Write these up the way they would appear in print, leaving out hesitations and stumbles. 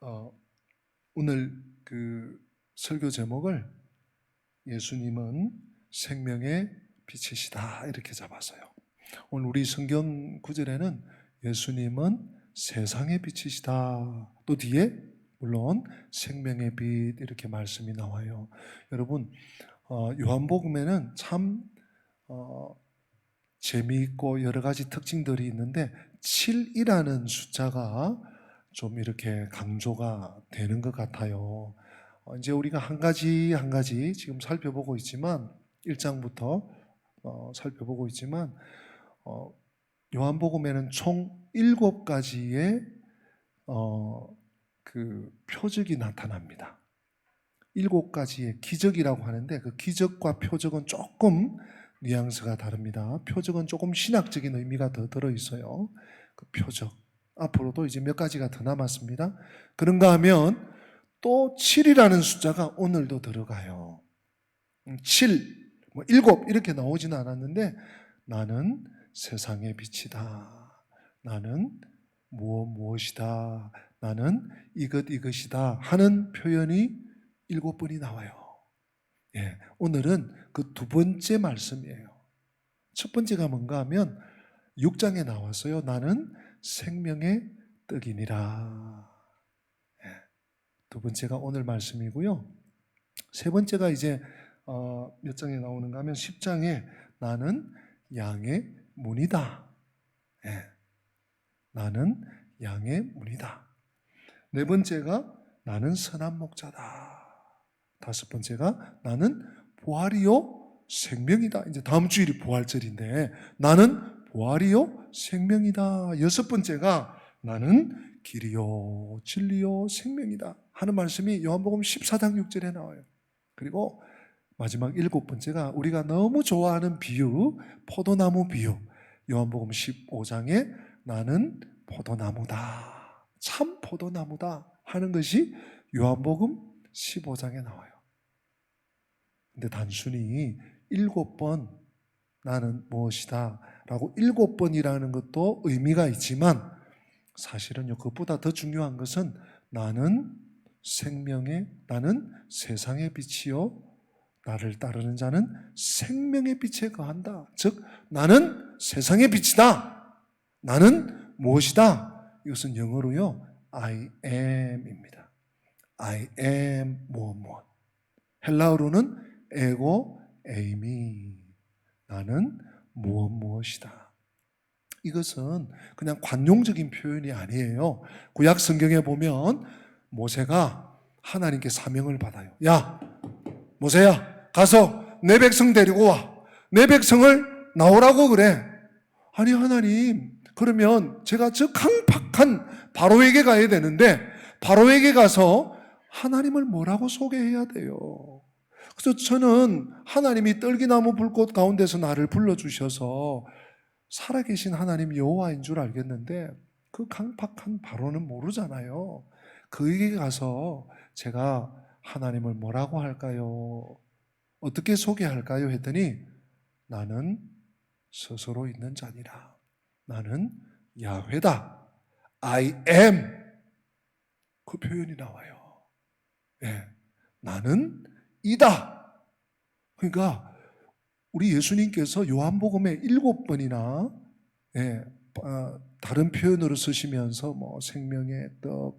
어, 오늘 그 설교 제목을 예수님은 생명의 빛이시다 이렇게 잡았어요. 오늘 우리 성경 구절에는 예수님은 세상의 빛이시다, 또 뒤에 물론 생명의 빛 이렇게 말씀이 나와요. 여러분, 요한복음에는 참 재미있고 여러 가지 특징들이 있는데 7이라는 숫자가 좀 이렇게 강조가 되는 것 같아요. 이제 우리가 한 가지 지금 살펴보고 있지만 1장부터 살펴보고 있지만 요한복음에는 총 7가지의 그 표적이 나타납니다. 7가지의 기적이라고 하는데 그 기적과 표적은 조금 뉘앙스가 다릅니다. 표적은 조금 신학적인 의미가 더 들어있어요. 그 표적. 앞으로도 이제 몇 가지가 더 남았습니다. 그런가 하면 또 7이라는 숫자가 오늘도 들어가요. 7, 7 이렇게 나오지는 않았는데 나는 세상의 빛이다. 나는 무엇이다. 나는 이것이다 하는 표현이 7번이 나와요. 예, 오늘은 그 두 번째 말씀이에요. 첫 번째가 뭔가 하면 6장에 나왔어요. 나는 생명의 떡이니라. 예, 두 번째가 오늘 말씀이고요. 세 번째가 이제 몇 장에 나오는가 하면 10장에 나는 양의 문이다. 예, 나는 양의 문이다. 네 번째가 나는 선한 목자다. 다섯 번째가 나는 부활이요 생명이다. 이제 다음 주일이 부활절인데 나는 부활이요 생명이다. 여섯 번째가 나는 길이요 진리요 생명이다 하는 말씀이 요한복음 14장 6절에 나와요. 그리고 마지막 일곱 번째가 우리가 너무 좋아하는 비유, 포도나무 비유. 요한복음 15장에 나는 포도나무다. 참 포도나무다 하는 것이 요한복음 15장에 나와요. 근데 단순히 7번 나는 무엇이다 라고 7번이라는 것도 의미가 있지만 사실은요, 그것보다 더 중요한 것은 나는 세상의 빛이요 나를 따르는 자는 생명의 빛에 거한다. 즉 나는 세상의 빛이다. 나는 무엇이다? 이것은 영어로요 I am입니다. I am 무엇. 헬라어로는 에고 에이미. 나는 무엇이다. 이것은 그냥 관용적인 표현이 아니에요. 구약 성경에 보면 모세가 하나님께 사명을 받아요. 야, 모세야, 가서 내 백성 데리고 와. 내 백성을 나오라고 그래. 아니 하나님, 그러면 제가 저 강팍한 바로에게 가야 되는데 바로에게 가서 하나님을 뭐라고 소개해야 돼요? 그래서 저는 하나님이 떨기나무 불꽃 가운데서 나를 불러주셔서 살아계신 하나님 여호와인 줄 알겠는데 그 강팍한 바로는 모르잖아요. 그에게 가서 제가 하나님을 뭐라고 할까요? 어떻게 소개할까요? 했더니 나는 스스로 있는 자니라. 나는 야훼다. I am. 그 표현이 나와요. 예, 나는 이다. 그러니까 우리 예수님께서 요한복음에 7번이나 다른 표현으로 쓰시면서 뭐 생명의 떡,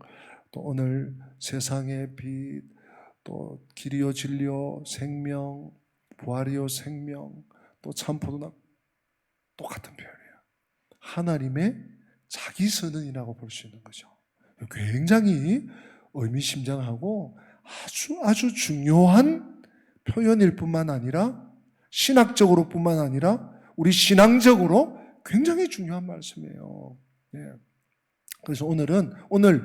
또 오늘 세상의 빛, 또 길이요 진리요 생명, 부활이요 생명, 또 참포도나무, 똑같은 표현이에요. 하나님의 자기 선언이라고 볼 수 있는 거죠. 굉장히 의미심장하고 아주 중요한 표현일 뿐만 아니라 신학적으로 뿐만 아니라 우리 신앙적으로 굉장히 중요한 말씀이에요. 예. 그래서 오늘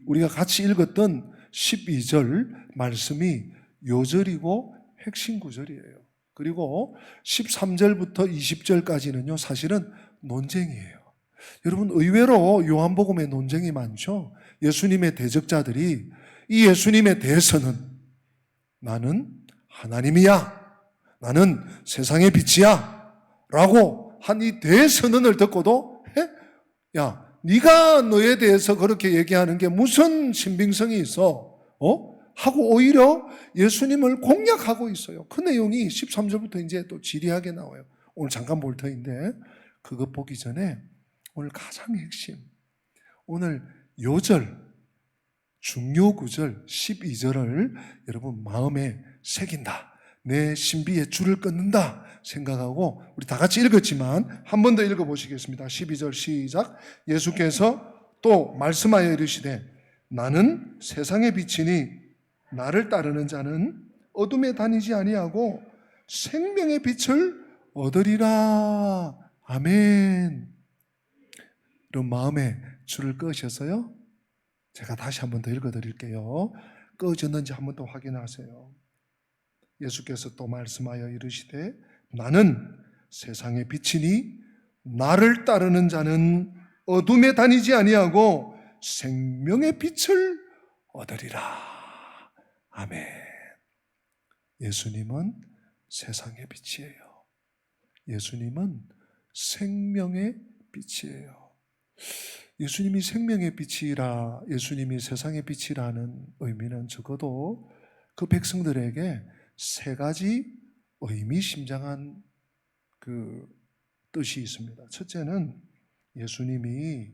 우리가 같이 읽었던 12절 말씀이 요절이고 핵심 구절이에요. 그리고 13절부터 20절까지는요, 사실은 논쟁이에요. 여러분, 의외로 요한복음에 논쟁이 많죠. 예수님의 대적자들이 이 예수님에 대해서는 나는 하나님이야, 나는 세상의 빛이야 라고 한 이 대선언을 듣고도 야, 네가 너에 대해서 그렇게 얘기하는 게 무슨 신빙성이 있어? 하고 오히려 예수님을 공략하고 있어요. 그 내용이 13절부터 이제 또 지리하게 나와요. 오늘 잠깐 볼 터인데 그것 보기 전에 오늘 가장 핵심, 오늘 요절, 중요 구절 12절을 여러분 마음에 새긴다. 내 신비에 줄을 끊는다 생각하고 우리 다 같이 읽었지만 한 번 더 읽어보시겠습니다. 12절 시작. 예수께서 또 말씀하여 이르시되 나는 세상의 빛이니 나를 따르는 자는 어둠에 다니지 아니하고 생명의 빛을 얻으리라. 아멘. 그럼 마음에 줄을 끄셨어요? 제가 다시 한 번 더 읽어드릴게요. 꺼졌는지 한 번 더 확인하세요. 예수께서 또 말씀하여 이르시되 나는 세상의 빛이니 나를 따르는 자는 어둠에 다니지 아니하고 생명의 빛을 얻으리라. 아멘. 예수님은 세상의 빛이에요. 예수님은 생명의 빛이에요. 예수님이 생명의 빛이라, 예수님이 세상의 빛이라는 의미는 적어도 그 백성들에게 세 가지 의미심장한 그 뜻이 있습니다. 첫째는 예수님이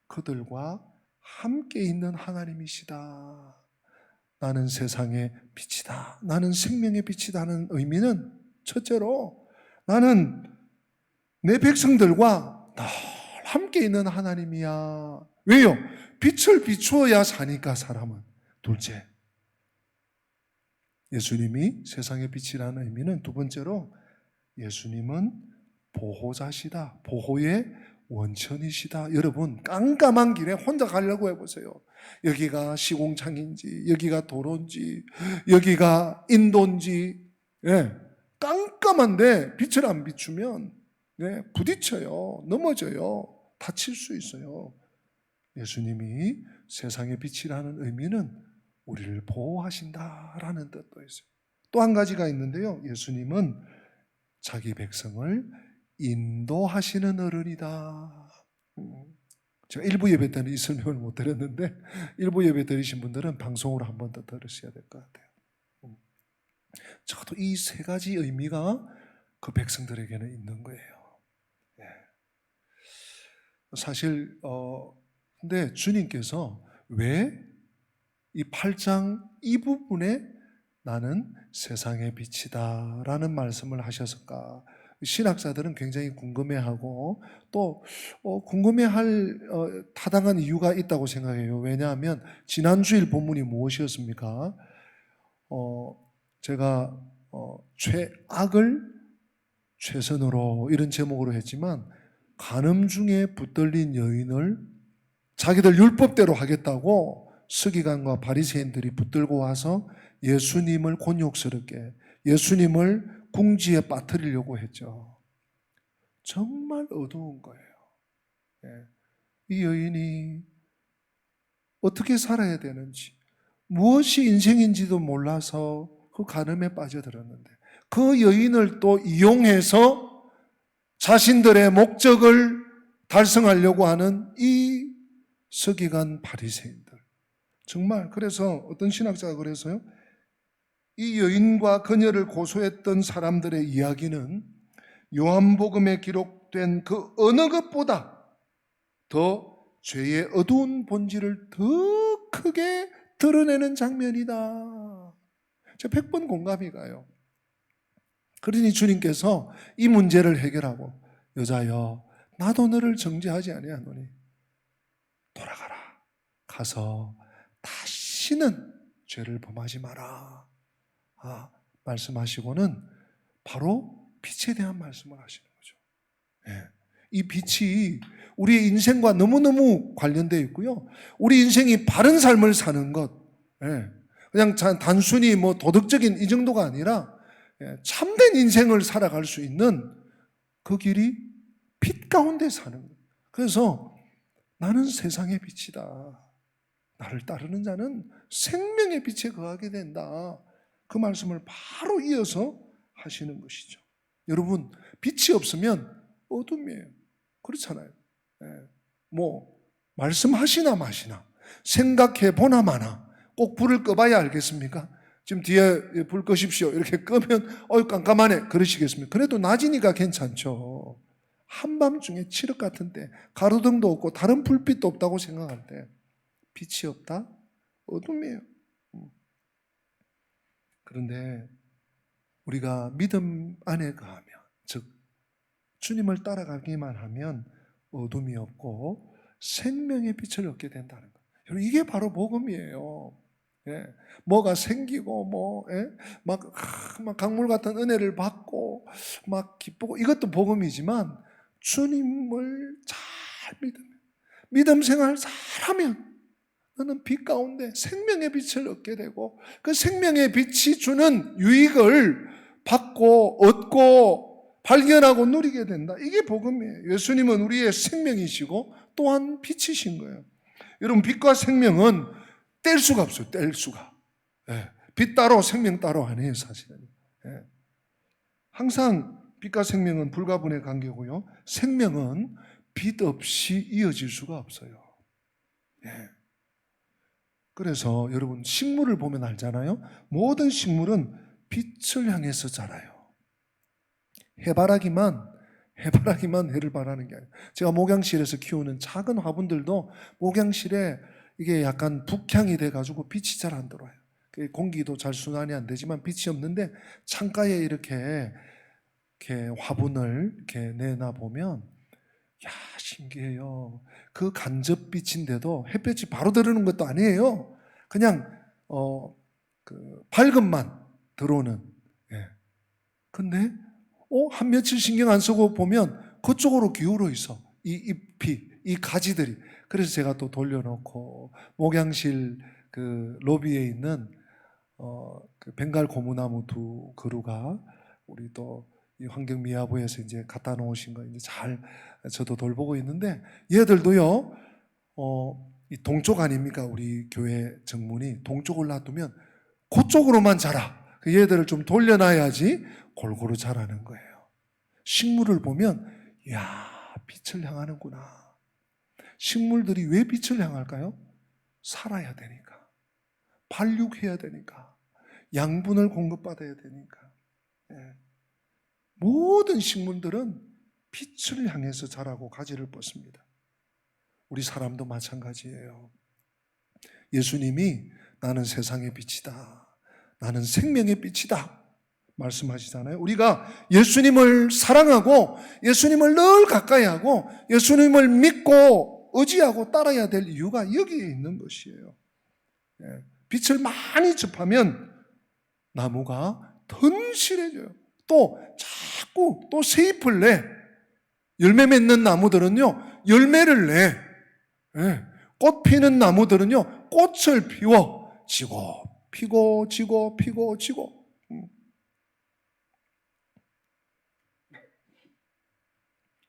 그들과 함께 있는 하나님이시다. 나는 세상의 빛이다. 나는 생명의 빛이다는 의미는 첫째로 나는 내 백성들과 늘 함께 있는 하나님이야. 왜요? 빛을 비추어야 사니까 사람은. 둘째, 예수님이 세상의 빛이라는 의미는 두 번째로 예수님은 보호자시다. 보호의 원천이시다. 여러분 깜깜한 길에 혼자 가려고 해보세요. 여기가 시공창인지 여기가 도로인지 여기가 인도인지 깜깜한데 빛을 안 비추면 부딪혀요. 넘어져요. 다칠 수 있어요. 예수님이 세상의 빛이라는 의미는 우리를 보호하신다라는 뜻도 있어요. 또 한 가지가 있는데요. 예수님은 자기 백성을 인도하시는 어른이다. 제가 일부 예배 때는 이 설명을 못 드렸는데 일부 예배 들으신 분들은 방송으로 한 번 더 들으셔야 될 것 같아요. 저도 이 세 가지 의미가 그 백성들에게는 있는 거예요. 사실 근데 주님께서 왜 이 8장 이 부분에 나는 세상의 빛이다 라는 말씀을 하셨을까? 신학자들은 굉장히 궁금해하고 또 궁금해할 타당한 이유가 있다고 생각해요. 왜냐하면 지난주일 본문이 무엇이었습니까? 제가 최악을 최선으로 이런 제목으로 했지만 간음 중에 붙들린 여인을 자기들 율법대로 하겠다고 서기관과 바리새인들이 붙들고 와서 예수님을 곤욕스럽게 예수님을 궁지에 빠뜨리려고 했죠. 정말 어두운 거예요. 이 여인이 어떻게 살아야 되는지 무엇이 인생인지도 몰라서 그 간음에 빠져들었는데 그 여인을 또 이용해서 자신들의 목적을 달성하려고 하는 이 서기관 바리새인들 정말 그래서 어떤 신학자가 그래서요 이 여인과 그녀를 고소했던 사람들의 이야기는 요한복음에 기록된 그 어느 것보다 더 죄의 어두운 본질을 더 크게 드러내는 장면이다. 제가 100번 공감이 가요. 그러니 주님께서 이 문제를 해결하고 여자여 나도 너를 정죄하지 아니하노니 돌아가라. 가서 다시는 죄를 범하지 마라. 말씀하시고는 바로 빛에 대한 말씀을 하시는 거죠. 이 빛이 우리의 인생과 너무너무 관련되어 있고요. 우리 인생이 바른 삶을 사는 것, 그냥 단순히 뭐 도덕적인 이 정도가 아니라 참된 인생을 살아갈 수 있는 그 길이 빛 가운데 사는 거예요. 그래서 나는 세상의 빛이다. 나를 따르는 자는 생명의 빛에 거하게 된다. 그 말씀을 바로 이어서 하시는 것이죠. 여러분, 빛이 없으면 어둠이에요. 그렇잖아요. 뭐 말씀하시나 마시나, 생각해 보나 마나 꼭 불을 꺼봐야 알겠습니까? 지금 뒤에 불 끄십시오 이렇게 끄면 깜깜하네 그러시겠습니까? 그래도 낮이니까 괜찮죠. 한밤중에 칠흑 같은 때, 가로등도 없고 다른 불빛도 없다고 생각할 때 빛이 없다? 어둠이에요. 그런데 우리가 믿음 안에 거하면, 즉 주님을 따라가기만 하면 어둠이 없고 생명의 빛을 얻게 된다는 것. 여러분, 이게 바로 복음이에요. 예. 뭐가 생기고 막 강물 같은 은혜를 받고 막 기쁘고 이것도 복음이지만, 주님을 잘 믿음 생활 잘하면 너는 빛 가운데 생명의 빛을 얻게 되고, 그 생명의 빛이 주는 유익을 받고 얻고 발견하고 누리게 된다. 이게 복음이에요. 예수님은 우리의 생명이시고 또한 빛이신 거예요. 여러분, 빛과 생명은 뗄 수가 없어요. 뗄 수가. 예. 빛 따로 생명 따로 아니에요, 사실은. 예. 항상 빛과 생명은 불가분의 관계고요. 생명은 빛 없이 이어질 수가 없어요. 예. 그래서 여러분, 식물을 보면 알잖아요. 모든 식물은 빛을 향해서 자라요. 해바라기만 해를 바라는 게 아니에요. 제가 목양실에서 키우는 작은 화분들도 목양실에 이게 약간 북향이 돼가지고 빛이 잘 안 들어와요. 공기도 잘 순환이 안 되지만 빛이 없는데, 창가에 이렇게 화분을 이렇게 내놔 보면, 야, 신기해요. 그 간접빛인데도 햇볕이 바로 들어오는 것도 아니에요. 그냥 그 밝음만 들어오는. 예. 근데 한 며칠 신경 안 쓰고 보면 그쪽으로 기울어 있어. 이 잎이, 이 가지들이. 그래서 제가 또 돌려놓고, 목양실 그 로비에 있는 그 벵갈 고무나무 2그루가 우리 또 이 환경미화부에서 이제 갖다 놓으신 거 이제 잘 저도 돌보고 있는데, 얘들도요, 이 동쪽 아닙니까? 우리 교회 정문이 동쪽을 놔두면 그쪽으로만 자라. 얘들을 좀 돌려놔야지 골고루 자라는 거예요. 식물을 보면, 이야, 빛을 향하는구나. 식물들이 왜 빛을 향할까요? 살아야 되니까. 발육해야 되니까. 양분을 공급받아야 되니까. 예. 모든 식물들은 빛을 향해서 자라고 가지를 뻗습니다. 우리 사람도 마찬가지예요. 예수님이 나는 세상의 빛이다, 나는 생명의 빛이다 말씀하시잖아요. 우리가 예수님을 사랑하고 예수님을 늘 가까이 하고 예수님을 믿고 의지하고 따라야 될 이유가 여기에 있는 것이에요. 빛을 많이 접하면 나무가 튼실해져요. 또 자꾸 또 새잎을 내. 열매 맺는 나무들은요, 열매를 내. 꽃 피는 나무들은요, 꽃을 피워. 지고 피고 지고 피고 지고.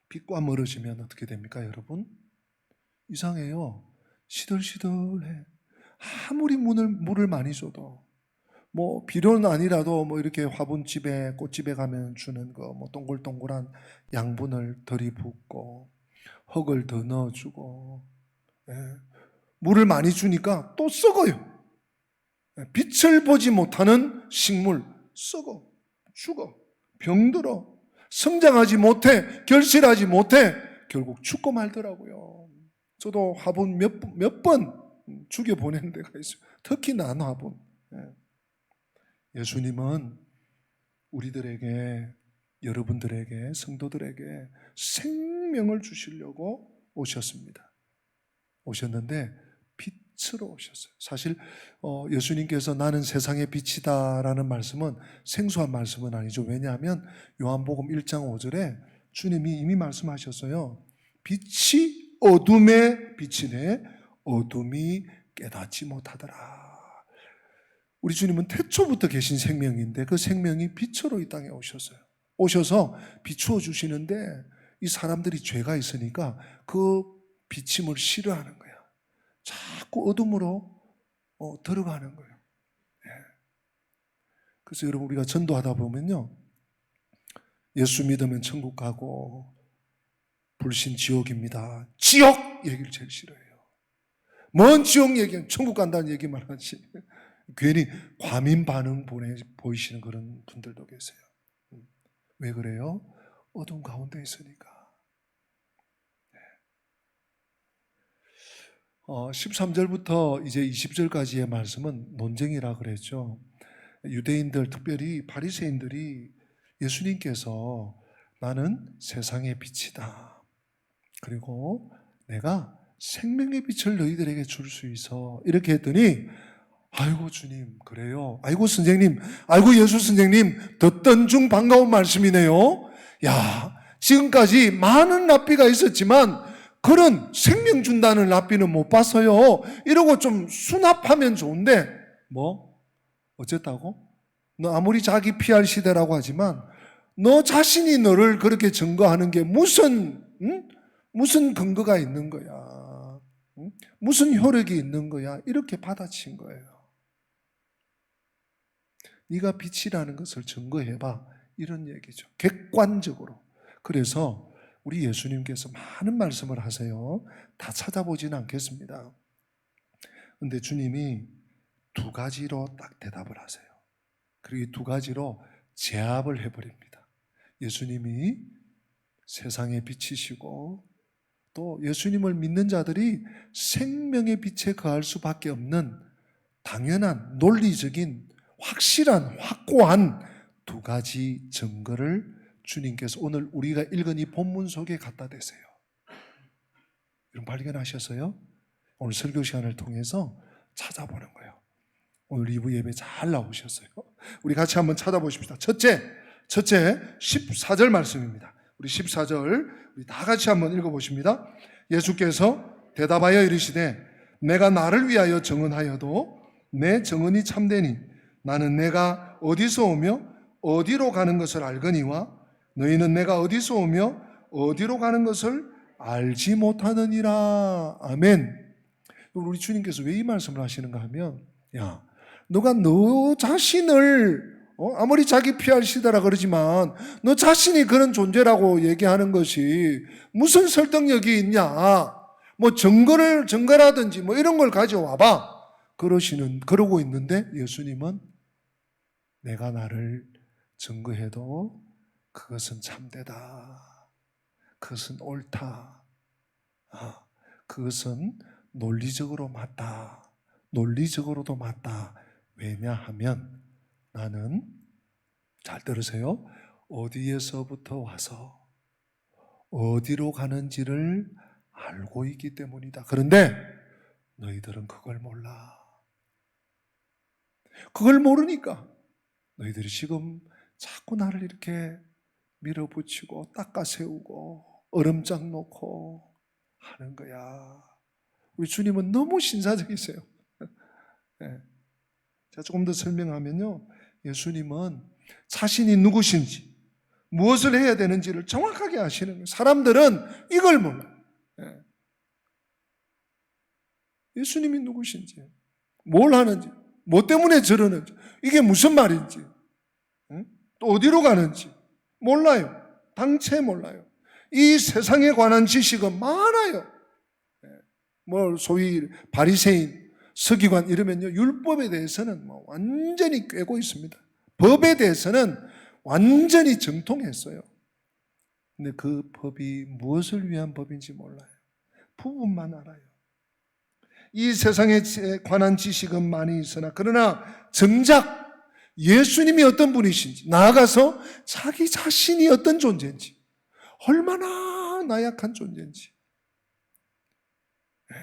빛과 멀어지면 어떻게 됩니까, 여러분? 이상해요. 시들시들해. 아무리 물을 많이 줘도, 뭐 비료는 아니라도 뭐 이렇게 화분집에 꽃집에 가면 주는 거 뭐 동글동글한 양분을 들이붓고 흙을 더 넣어주고, 물을 많이 주니까 또 썩어요. 빛을 보지 못하는 식물 썩어, 죽어, 병들어, 성장하지 못해, 결실하지 못해, 결국 죽고 말더라고요. 저도 화분 몇 번 죽여보낸 데가 있어요. 특히 난 화분. 예수님은 우리들에게, 여러분들에게, 성도들에게 생명을 주시려고 오셨습니다. 오셨는데 빛으로 오셨어요. 사실 예수님께서 나는 세상의 빛이다라는 말씀은 생소한 말씀은 아니죠. 왜냐하면 요한복음 1장 5절에 주님이 이미 말씀하셨어요. 빛이 어둠에 비치네 어둠이 깨닫지 못하더라. 우리 주님은 태초부터 계신 생명인데 그 생명이 빛으로 이 땅에 오셨어요. 오셔서 비추어 주시는데 이 사람들이 죄가 있으니까 그 비침을 싫어하는 거야. 자꾸 어둠으로 들어가는 거예요. 그래서 여러분, 우리가 전도하다 보면요, 예수 믿으면 천국 가고 불신 지옥입니다. 지옥 얘기를 제일 싫어해요. 먼 지옥 얘기는 천국 간다는 얘기만 하지. 괜히 과민 반응 보이시는 그런 분들도 계세요. 왜 그래요? 어둠 가운데 있으니까. 13절부터 이제 20절까지의 말씀은 논쟁이라 그랬죠. 유대인들, 특별히 바리새인들이 예수님께서 나는 세상의 빛이다. 그리고 내가 생명의 빛을 너희들에게 줄 수 있어. 이렇게 했더니 아이고 주님 그래요. 아이고 선생님, 아이고 예수 선생님, 듣던 중 반가운 말씀이네요. 야, 지금까지 많은 랍비가 있었지만 그런 생명 준다는 랍비는 못 봤어요. 이러고 좀 수납하면 좋은데 뭐 어쨌다고? 너 아무리 자기 PR 시대라고 하지만 너 자신이 너를 그렇게 증거하는 게 무슨 근거가 있는 거야? 무슨 효력이 있는 거야? 이렇게 받아친 거예요. 네가 빛이라는 것을 증거해봐. 이런 얘기죠. 객관적으로. 그래서 우리 예수님께서 많은 말씀을 하세요. 다 찾아보지는 않겠습니다. 그런데 주님이 두 가지로 딱 대답을 하세요. 그리고 이 두 가지로 제압을 해버립니다. 예수님이 세상의 빛이시고 또 예수님을 믿는 자들이 생명의 빛에 거할 수밖에 없는 당연한 논리적인 확실한 확고한 두 가지 증거를 주님께서 오늘 우리가 읽은 이 본문 속에 갖다 대세요. 이런 발견하셨어요? 오늘 설교 시간을 통해서 찾아보는 거예요. 오늘 2부 예배 잘 나오셨어요. 우리 같이 한번 찾아보십시다. 첫째 14절 말씀입니다. 우리 14절 우리 다 같이 한번 읽어보십니다. 예수께서 대답하여 이르시되 내가 나를 위하여 정언하여도 내 정언이 참되니 나는 내가 어디서 오며 어디로 가는 것을 알거니와 너희는 내가 어디서 오며 어디로 가는 것을 알지 못하느니라. 아멘. 우리 주님께서 왜 이 말씀을 하시는가 하면, 야, 너가 너 자신을 아무리 자기 PR 시대라 그러지만 너 자신이 그런 존재라고 얘기하는 것이 무슨 설득력이 있냐? 뭐 증거라든지 뭐 이런 걸 가져와봐. 그러고 있는데 예수님은 내가 나를 증거해도 그것은 참되다. 그것은 옳다. 그것은 논리적으로 맞다. 논리적으로도 맞다. 왜냐하면 나는, 잘 들으세요, 어디에서부터 와서 어디로 가는지를 알고 있기 때문이다. 그런데 너희들은 그걸 몰라. 그걸 모르니까 너희들이 지금 자꾸 나를 이렇게 밀어붙이고 닦아세우고 얼음장 놓고 하는 거야. 우리 주님은 너무 신사적이세요. 네. 제가 조금 더 설명하면요, 예수님은 자신이 누구신지 무엇을 해야 되는지를 정확하게 아시는 거예요. 사람들은 이걸 몰라요. 네. 예수님이 누구신지, 뭘 하는지, 뭐 때문에 저러는지, 이게 무슨 말인지, 또 어디로 가는지 몰라요. 당체 몰라요. 이 세상에 관한 지식은 많아요. 뭐 소위 바리새인, 서기관 이러면요, 율법에 대해서는 뭐 완전히 꿰고 있습니다. 법에 대해서는 완전히 정통했어요. 근데 그 법이 무엇을 위한 법인지 몰라요. 부분만 알아요. 이 세상에 관한 지식은 많이 있으나 그러나 정작 예수님이 어떤 분이신지, 나아가서 자기 자신이 어떤 존재인지, 얼마나 나약한 존재인지. 네.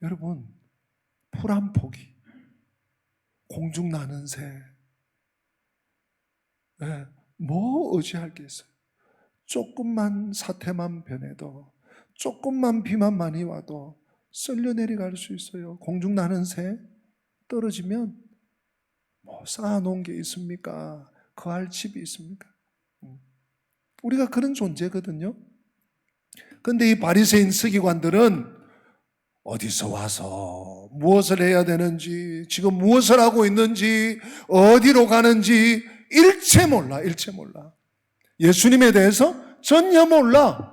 여러분, 풀 한 포기, 공중 나는 새, 네. 뭐 의지할 게 있어요? 조금만 사태만 변해도, 조금만 비만 많이 와도 쓸려 내려갈 수 있어요. 공중 나는 새 떨어지면 뭐 쌓아놓은 게 있습니까? 거할 집이 있습니까? 우리가 그런 존재거든요. 그런데 이 바리새인 서기관들은 어디서 와서 무엇을 해야 되는지, 지금 무엇을 하고 있는지, 어디로 가는지 일체 몰라. 예수님에 대해서 전혀 몰라.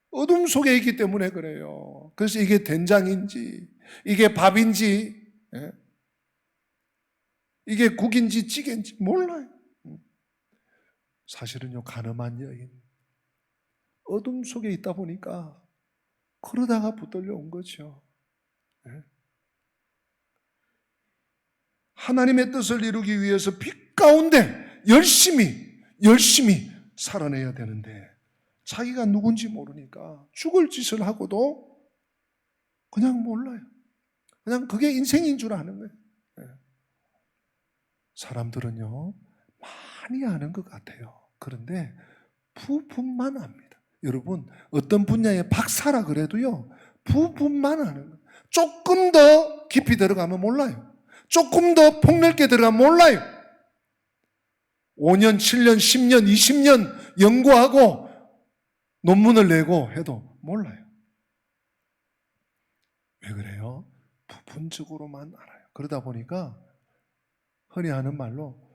어둠 속에 있기 때문에 그래요. 그래서 이게 된장인지, 이게 밥인지, 이게 국인지 찌개인지 몰라요. 사실은요, 가늠한 여인, 어둠 속에 있다 보니까 그러다가 붙들려 온 거죠. 하나님의 뜻을 이루기 위해서 빛 가운데 열심히 살아내야 되는데 자기가 누군지 모르니까 죽을 짓을 하고도 그냥 몰라요. 그냥 그게 인생인 줄 아는 거예요. 사람들은요, 많이 아는 것 같아요. 그런데 부분만 압니다. 여러분, 어떤 분야의 박사라 그래도요, 부분만 아는 거예요. 조금 더 깊이 들어가면 몰라요. 조금 더 폭넓게 들어가면 몰라요. 5년, 7년, 10년, 20년 연구하고 논문을 내고 해도 몰라요. 왜 그래요? 부분적으로만 알아요. 그러다 보니까 흔히 하는 말로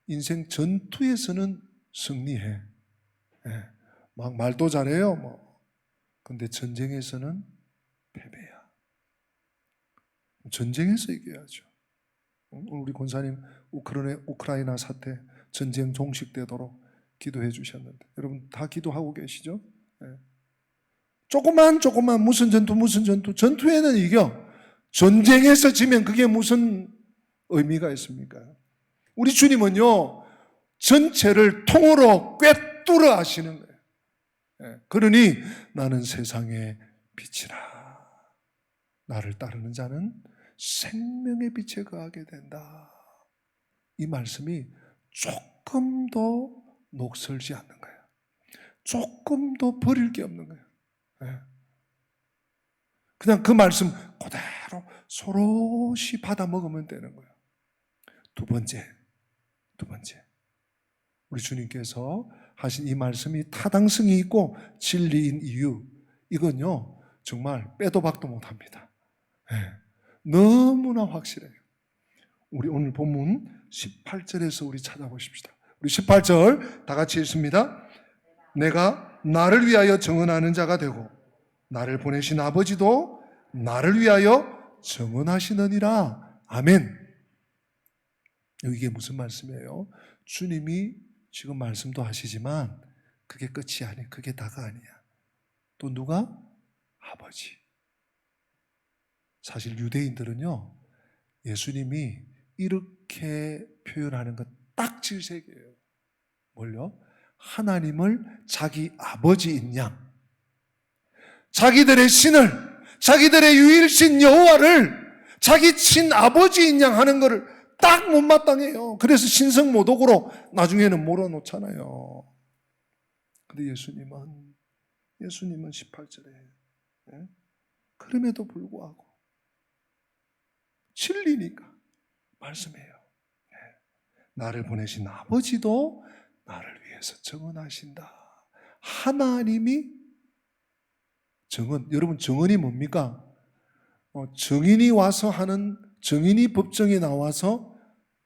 인생 전투에서는 승리해. 막 말도 잘해요. 근데 전쟁에서는 패배야. 전쟁에서 이겨야죠. 우리 권사님 우크라이나 사태 전쟁 종식되도록 기도해 주셨는데 여러분 다 기도하고 계시죠? 조금만 무슨 전투 전투에는 이겨. 전쟁에서 지면 그게 무슨 의미가 있습니까? 우리 주님은요 전체를 통으로 꿰뚫어 하시는 거예요. 그러니 나는 세상의 빛이라. 나를 따르는 자는 생명의 빛에 거하게 된다. 이 말씀이 조금 더 녹슬지 않는 거예요. 조금 더 버릴 게 없는 거예요. 그냥 그 말씀 그대로 소롯이 받아 먹으면 되는 거예요. 두 번째, 우리 주님께서 하신 이 말씀이 타당성이 있고 진리인 이유, 이건요 정말 빼도 박도 못합니다. 너무나 확실해요. 우리 오늘 본문 18절에서 우리 찾아보십시다. 우리 18절 다 같이 읽습니다. 내가 나를 위하여 정언하는 자가 되고 나를 보내신 아버지도 나를 위하여 정언하시느니라. 아멘. 이게 무슨 말씀이에요? 주님이 지금 말씀도 하시지만 그게 끝이 아니야. 그게 다가 아니야. 또 누가? 아버지. 사실 유대인들은요 예수님이 이렇게 표현하는 건 딱 질색이에요. 뭘요? 하나님을 자기 아버지인 양, 자기들의 신을, 자기들의 유일신 여호와를 자기 친아버지인 양 하는 것을 딱 못마땅해요. 그래서 신성모독으로 나중에는 몰아놓잖아요. 근데 예수님은 18절에 그럼에도 불구하고 진리니까 말씀해요. 나를 보내신 아버지도 나를 위해서 정언하신다. 하나님이 정언, 여러분 정언이 뭡니까? 정인이 와서 하는, 정인이 법정에 나와서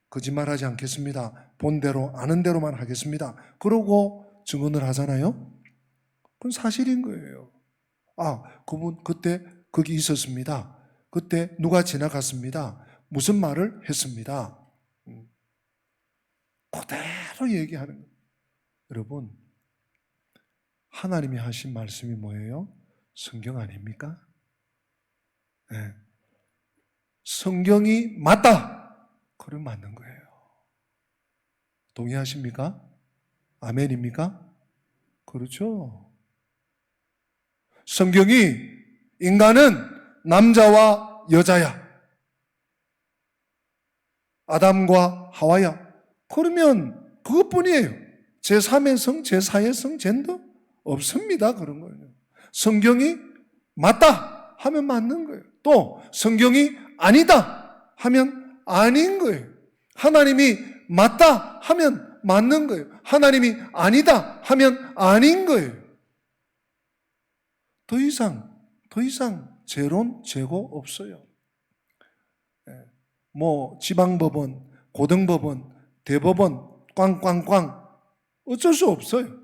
거짓말하지 않겠습니다. 본대로 아는 대로만 하겠습니다. 그러고 정언을 하잖아요. 그건 사실인 거예요. 그분 그때 거기 있었습니다. 그때 누가 지나갔습니다. 무슨 말을 했습니다. 그대로 얘기하는 거예요. 여러분, 하나님이 하신 말씀이 뭐예요? 성경 아닙니까? 네. 성경이 맞다! 그럼 맞는 거예요. 동의하십니까? 아멘입니까? 그렇죠. 성경이 인간은 남자와 여자야. 아담과 하와야. 그러면 그것뿐이에요. 제3의 성, 제4의 성, 젠더? 없습니다. 그런 거예요. 성경이 맞다 하면 맞는 거예요. 또 성경이 아니다 하면 아닌 거예요. 하나님이 맞다 하면 맞는 거예요. 하나님이 아니다 하면 아닌 거예요. 더 이상 재론, 재고 없어요. 지방법원, 고등법원, 대법원, 꽝꽝꽝 어쩔 수 없어요.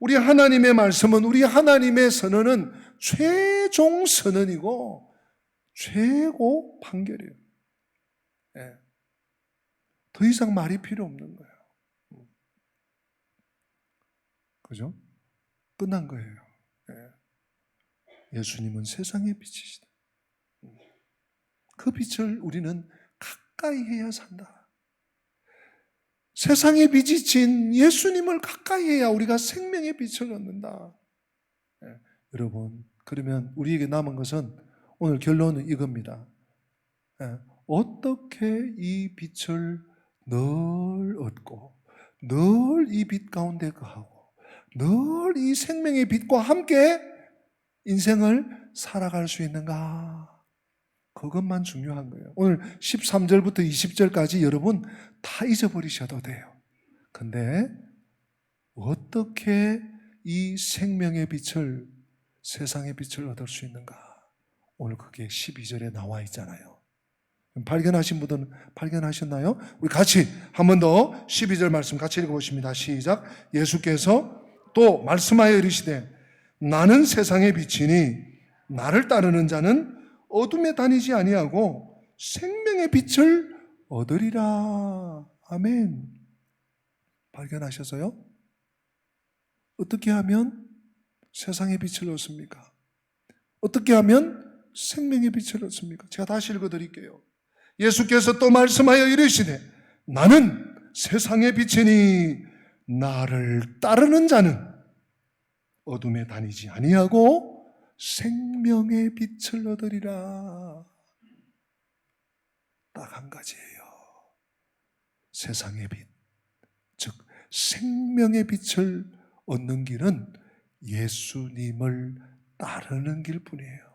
우리 하나님의 말씀은, 우리 하나님의 선언은 최종 선언이고 최고 판결이에요. 예. 더 이상 말이 필요 없는 거예요. 그죠? 끝난 거예요. 예. 예수님은 세상의 빛이시다. 그 빛을 우리는 가까이 해야 산다. 세상의 빛이 진 예수님을 가까이 해야 우리가 생명의 빛을 얻는다. 예. 여러분, 그러면 우리에게 남은 것은 오늘 결론은 이겁니다. 예. 어떻게 이 빛을 늘 얻고 늘 이 빛 가운데 거하고 늘 이 생명의 빛과 함께 인생을 살아갈 수 있는가? 그것만 중요한 거예요. 오늘 13절부터 20절까지 여러분 다 잊어버리셔도 돼요. 근데 어떻게 이 생명의 빛을, 세상의 빛을 얻을 수 있는가? 오늘 그게 12절에 나와 있잖아요. 발견하신 분들은 발견하셨나요? 우리 같이 한 번 더 12절 말씀 같이 읽어보십니다. 시작. 예수께서 또 말씀하여 이르시되 나는 세상의 빛이니 나를 따르는 자는 어둠에 다니지 아니하고 생명의 빛을 얻으리라. 아멘. 발견하셔서요? 어떻게 하면 세상의 빛을 얻습니까? 어떻게 하면 생명의 빛을 얻습니까? 제가 다시 읽어드릴게요. 예수께서 또 말씀하여 이르시되 나는 세상의 빛이니 나를 따르는 자는 어둠에 다니지 아니하고 생명의 빛을 얻으리라. 딱 한 가지예요. 세상의 빛, 즉 생명의 빛을 얻는 길은 예수님을 따르는 길뿐이에요.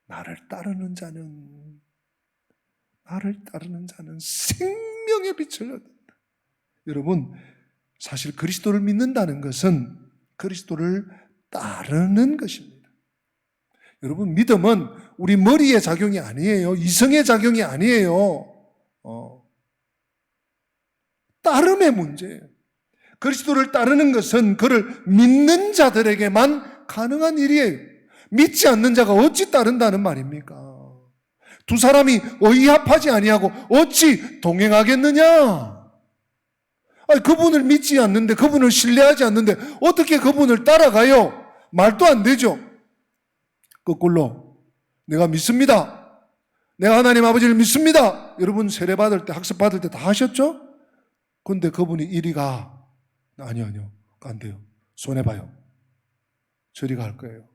나를 따르는 자는 생명의 빛을 얻는다. 여러분, 사실 그리스도를 믿는다는 것은 그리스도를 따르는 것입니다. 여러분, 믿음은 우리 머리의 작용이 아니에요. 이성의 작용이 아니에요. 따름의 문제예요. 그리스도를 따르는 것은 그를 믿는 자들에게만 가능한 일이에요. 믿지 않는 자가 어찌 따른다는 말입니까? 두 사람이 의합하지 아니하고 어찌 동행하겠느냐? 아니, 그분을 믿지 않는데, 그분을 신뢰하지 않는데 어떻게 그분을 따라가요? 말도 안 되죠. 거꾸로 내가 믿습니다. 내가 하나님 아버지를 믿습니다. 여러분 세례 받을 때, 학습 받을 때 다 하셨죠? 근데 그분이 이리 가. 아니요. 안 돼요. 손해봐요. 저리 갈 거예요.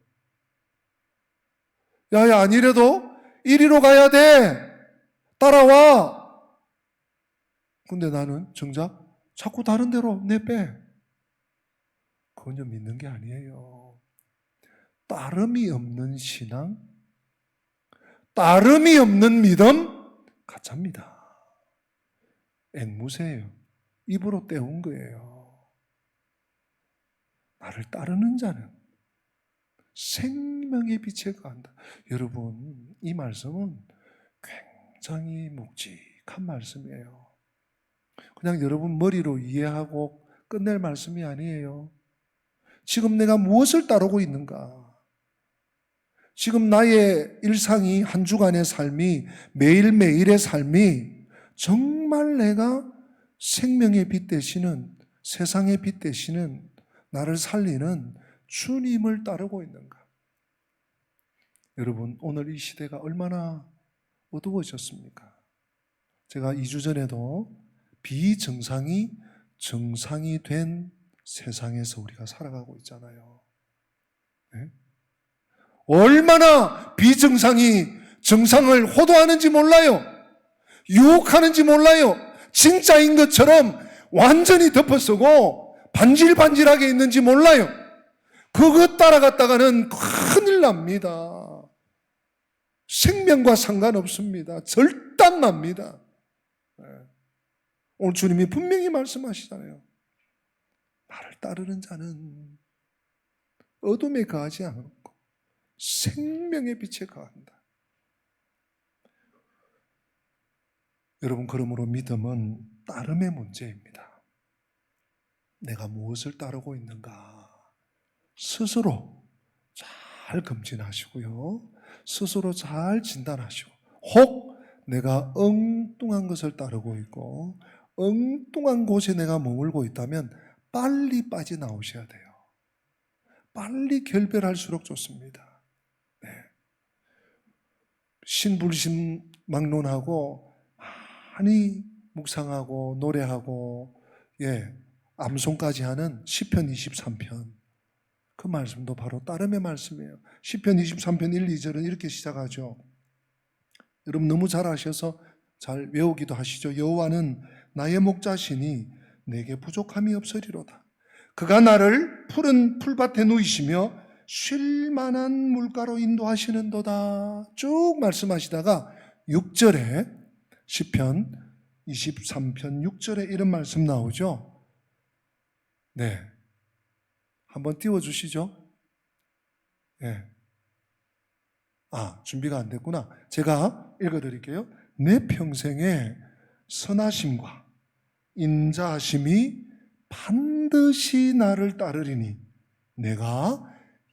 야야, 아니래도 이리로 가야 돼. 따라와. 근데 나는 정작 자꾸 다른 데로 내빼. 그건 좀 믿는 게 아니에요. 따름이 없는 신앙, 따름이 없는 믿음, 가짜입니다. 앵무새예요. 입으로 떼운 거예요. 나를 따르는 자는 생명의 빛에 거한다. 여러분, 이 말씀은 굉장히 묵직한 말씀이에요. 그냥 여러분 머리로 이해하고 끝낼 말씀이 아니에요. 지금 내가 무엇을 따르고 있는가? 지금 나의 일상이, 한 주간의 삶이, 매일매일의 삶이 정말 내가 생명의 빛 되시는, 세상의 빛 되시는, 나를 살리는 주님을 따르고 있는가? 여러분, 오늘 이 시대가 얼마나 어두워졌습니까? 제가 2주 전에도 비정상이 정상이 된 세상에서 우리가 살아가고 있잖아요. 네? 얼마나 비정상이 정상을 호도하는지 몰라요. 유혹하는지 몰라요. 진짜인 것처럼 완전히 덮어쓰고 반질반질하게 있는지 몰라요. 그것 따라갔다가는 큰일 납니다. 생명과 상관없습니다. 절단납니다. 오늘 주님이 분명히 말씀하시잖아요. 나를 따르는 자는 어둠에 거하지 않고 생명의 빛에 거한다. 여러분, 그러므로 믿음은 따름의 문제입니다. 내가 무엇을 따르고 있는가 스스로 잘 검진하시고요. 스스로 잘 진단하시고, 혹 내가 엉뚱한 것을 따르고 있고 엉뚱한 곳에 내가 머물고 있다면 빨리 빠져나오셔야 돼요. 빨리 결별할수록 좋습니다. 네. 신불신망론하고 많이 묵상하고 노래하고 암송까지 하는 시편 23편, 그 말씀도 바로 따름의 말씀이에요. 시편 23편 1, 2절은 이렇게 시작하죠. 여러분 너무 잘 아셔서 잘 외우기도 하시죠. 여호와는 나의 목자시니 내게 부족함이 없으리로다. 그가 나를 푸른 풀밭에 누이시며 쉴 만한 물가로 인도하시는도다. 쭉 말씀하시다가 6절에 시편 23편 6절에 이런 말씀 나오죠. 네, 한번 띄워주시죠. 네. 준비가 안 됐구나. 제가 읽어드릴게요. 내 평생에 선하심과 인자하심이 반드시 나를 따르리니 내가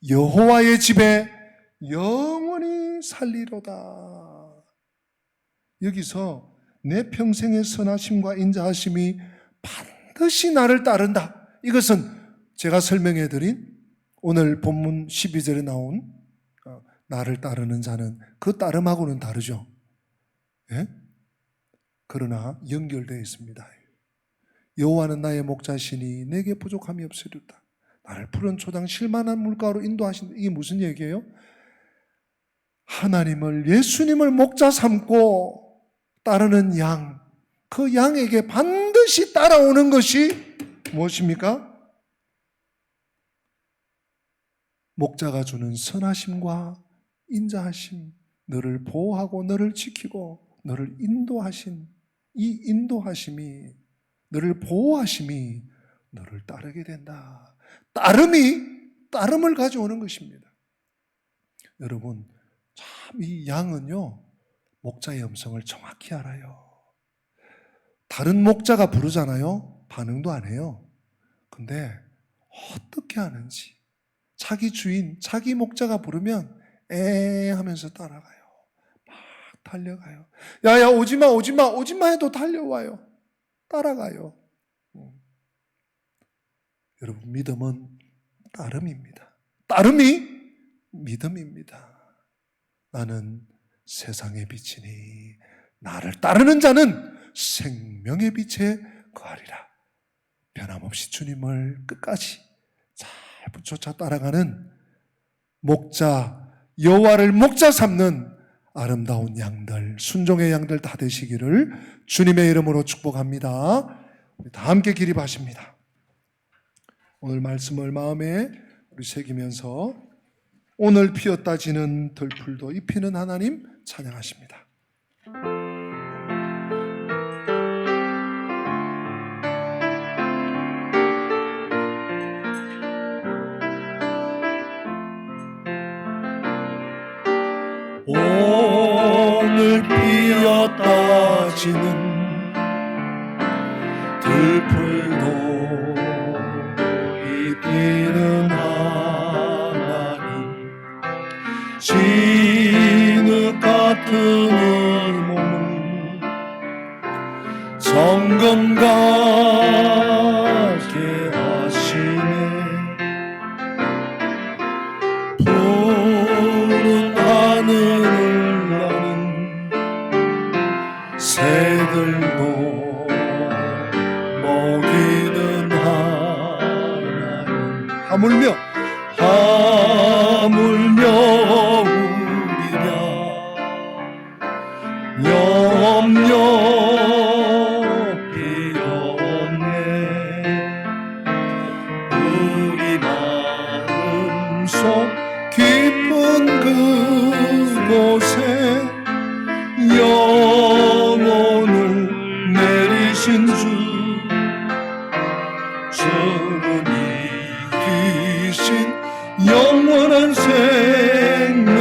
여호와의 집에 영원히 살리로다. 여기서 내 평생의 선하심과 인자하심이 반드시 나를 따른다. 이것은 제가 설명해드린 오늘 본문 12절에 나온 나를 따르는 자는 그 따름하고는 다르죠. 예? 그러나 연결되어 있습니다. 여호와는 나의 목자시니 내게 부족함이 없으리로다. 나를 푸른 초장 쉴만한 물가로 인도하신다. 이게 무슨 얘기예요? 하나님을, 예수님을 목자 삼고 따르는 양, 그 양에게 반드시 따라오는 것이 무엇입니까? 목자가 주는 선하심과 인자하심, 너를 보호하고 너를 지키고 너를 인도하신 이 인도하심이, 너를 보호하심이 너를 따르게 된다. 따름을 가져오는 것입니다. 여러분, 참 이 양은요, 목자의 음성을 정확히 알아요. 다른 목자가 부르잖아요. 반응도 안 해요. 근데 어떻게 하는지, 자기 주인, 자기 목자가 부르면 하면서 따라가요. 막 달려가요. 야야 오지마 오지마 오지마 해도 달려와요. 따라가요. 여러분, 믿음은 따름입니다. 따름이 믿음입니다. 나는 세상의 빛이니 나를 따르는 자는 생명의 빛에 거하리라. 변함없이 주님을 끝까지 잘 붙여차 따라가는 목자, 여호와를 목자 삼는 아름다운 양들, 순종의 양들 다 되시기를 주님의 이름으로 축복합니다. 우리 다 함께 기립하십니다. 오늘 말씀을 마음에 우리 새기면서 오늘 피었다 지는 들풀도 입히는 하나님 찬양하십니다. 오늘 피었다 지는 들풀도 입히는 하나님, 진흙 같은 이 몸을 정금 같게 하시네. 푸른 하늘을 나는 새들도 먹이는 하나님, 하물며 우리랴 염려 필요 없네. 우리 마음속 깊은 그곳에 영혼을 내리신 주는 이기신 영원한 생명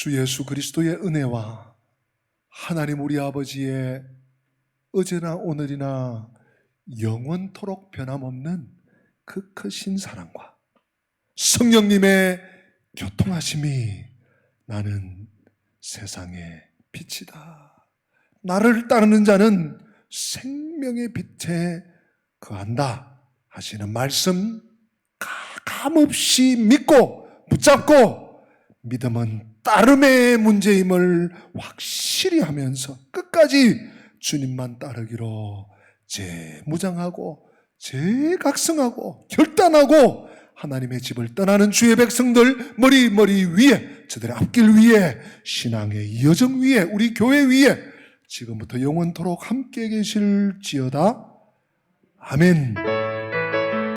주 예수 그리스도의 은혜와 하나님 우리 아버지의 어제나 오늘이나 영원토록 변함없는 그 크신 사랑과 성령님의 교통하심이 나는 세상의 빛이다. 나를 따르는 자는 생명의 빛에 거한다 하시는 말씀 가감없이 믿고 붙잡고 믿음은 따름의 문제임을 확실히 하면서 끝까지 주님만 따르기로 재무장하고 재각성하고 결단하고 하나님의 집을 떠나는 주의 백성들 머리 위에 저들의 앞길 위에 신앙의 여정 위에 우리 교회 위에 지금부터 영원토록 함께 계실지어다. 아멘.